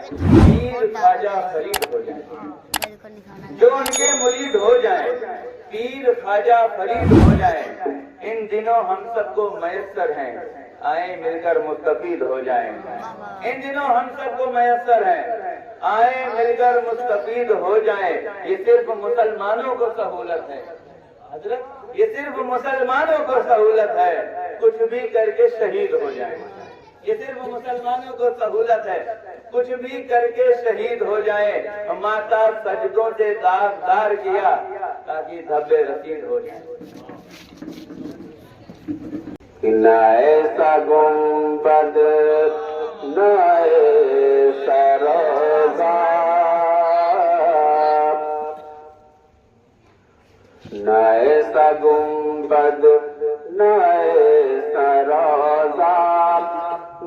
پیر خواجہ فرید ہو جائیں، جو ان کے مرید ہو جائیں، پیر خواجہ فرید ہو جائیں، ان دنوں ہم سب کو میسر ہیں، آئیں مل کر مستفید ہو جائیں، ان دنوں ہم سب کو میسر ہیں، آئیں مل کر مستفید ہو جائیں، یہ صرف مسلمانوں کو سہولت ہے حضرت، یہ صرف مسلمانوں کو سہولت ہے، کچھ بھی کر کے شہید ہو جائیں، یہ صرف مسلمانوں کو سہولت ہے، کچھ بھی کر کے شہید ہو جائیں، ماتا سجدوں سے داغدار کیا تاکہ دھبے رسید ہو جائیں۔ نہ ایسا گنبد نہ ایسا روضہ، نہ ایسا گنبد نہ ایسا روضہ،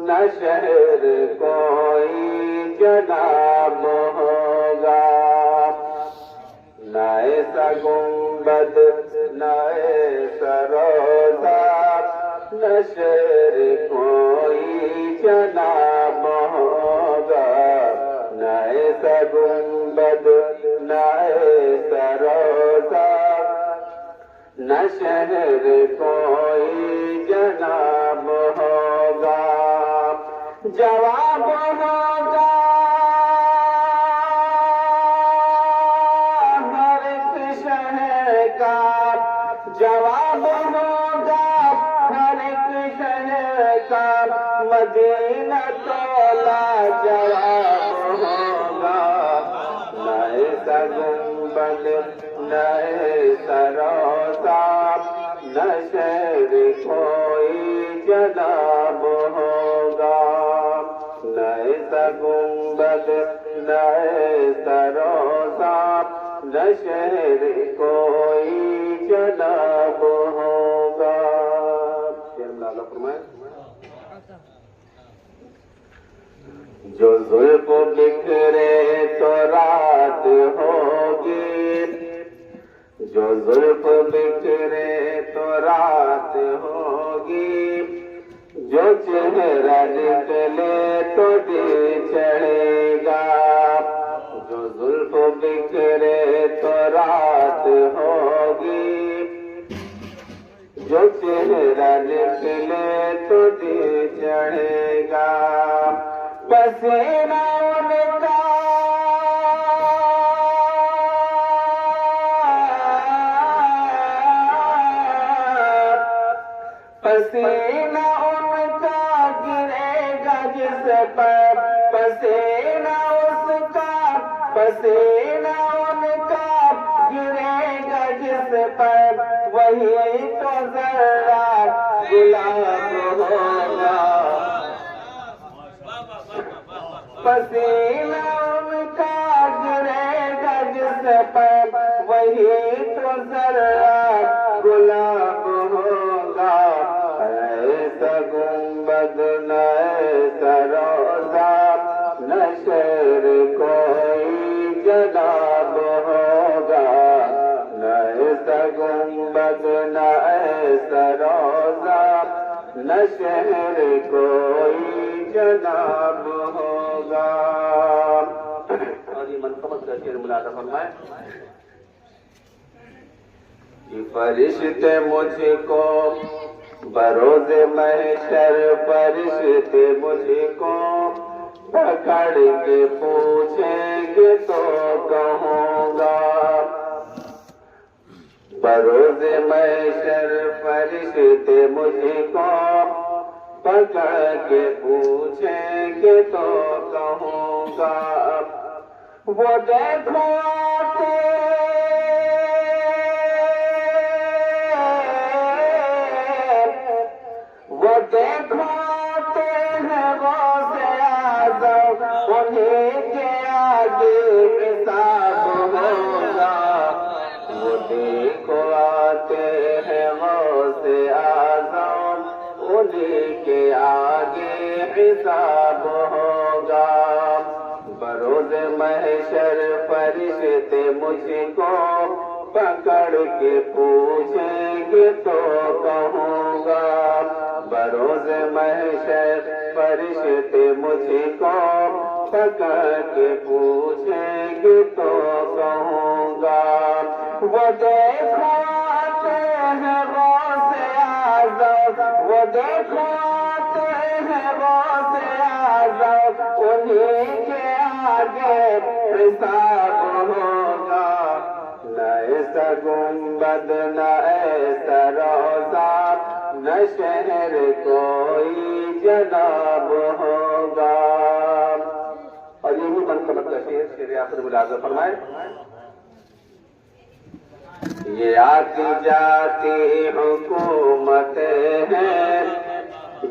نہ شہر کوئی جناب ہوگا، نہ ایسا گنبد نہ ایسا روضہ، نہ شہر کوئی جناب ہوگا، نہ ایسا گنبد نہ ایسا روضہ، نہ شہر کوئی جناب ہوگا، جواب ہوگا ہر ایک شہر کا، جواب ہوگا ہر ایک شہر کا، مدینہ تولا جواب ہوگا، نہ ایسا گنبد نہ ایسا روضہ، نہ شہر کوئی جناب ہوگا، نہ ایسا گنبد نہ ایسا روضہ، نہ شہر کوئی جناب ہوگا۔ جو زلف بکھرے تو رات ہوگی، جو زلف بکھرے تو رات ہوگی، جو چہرہ نکلے تو دل چڑھے گا، جو زلف بکھرے تو رات ہوگی، جو چہرہ نکلے تو دل چڑھے گا، پسینہ ان کا پسینہ ان کا گرے گا جس پر، پسینہ اس کا، پسینہ ان کا گرے گا جس پر، وہی تو ذرا گلاب ہوگا، پسینہ ان کا گرے گا جس پر، وہی تو ذرا گلاب ہوگا، ایسا گنبد نہ ایسا روضہ، نہ شہر کوئی جناب ہوگا، نہ ایسا گنبد نہ ایسا روضہ، نہ شہر کوئی جناب ہوگا۔ اور یہ منقبت کا شعر ملاحظہ فرمائے، یہ فرشتے مجھ کو بروز محشر، فرشتے مجھ کو پکڑ کے پوچھیں گے تو کہوں گا، بروز محشر فرشتے مجھ کو پکڑ کے پوچھیں گے تو کہوں گا، وہ دیکھو آتے وہ دیکھو آتے ہیں غوث اعظم، انہیں کے آگے حساب ہوگا، وہ دیکھو آتے ہیں غوث اعظم، انہیں کے آگے حساب ہوگا، بروز محشر فرشتے مجھ کو پکڑ کے پوچھیں گے تو کہوں گا، بروز محشر فرشتے مجھ کو پکڑ کے پوچھیں گے تو کہوں گا وہ دیکھو آتے ہیں غوث اعظم، وہ دیکھو آتے ہیں غوث اعظم، انہیں کے آگے حساب ہوگا، نہ ایسا گنبد نہ ایسا روضہ نہ شہر کوئی جناب ہوگا۔ اور یہی منقبت کا شعر آخر ملازم فرمائے، یہ آتی جاتی حکومتیں ہیں،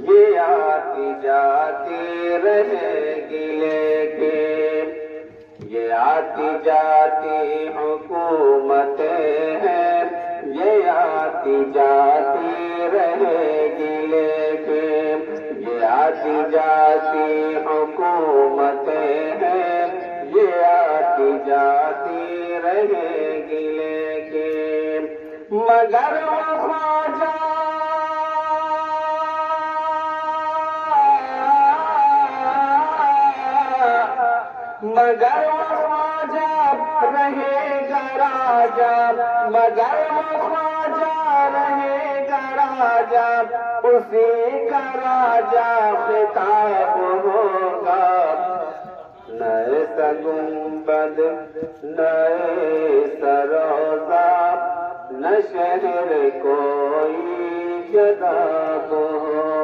یہ آتی جاتی رہے گی لیکن، یہ آتی جاتی حکومتیں ہیں، یہ آتی جاتی رہے گی لیکن، یہ آتی جاتی حکومتیں ہیں، یہ آتی جاتی رہے گی لیکن، مگر وہ خواجہ مگر وہ خواجہ رہے گا راجا، مگر وہ خواجہ رہے گا راجا، اسی کا راجا خطاب ہوگا، نہ ایسا گنبد نہ ایسا روضہ نہ شہر کوئی جناب ہوگا۔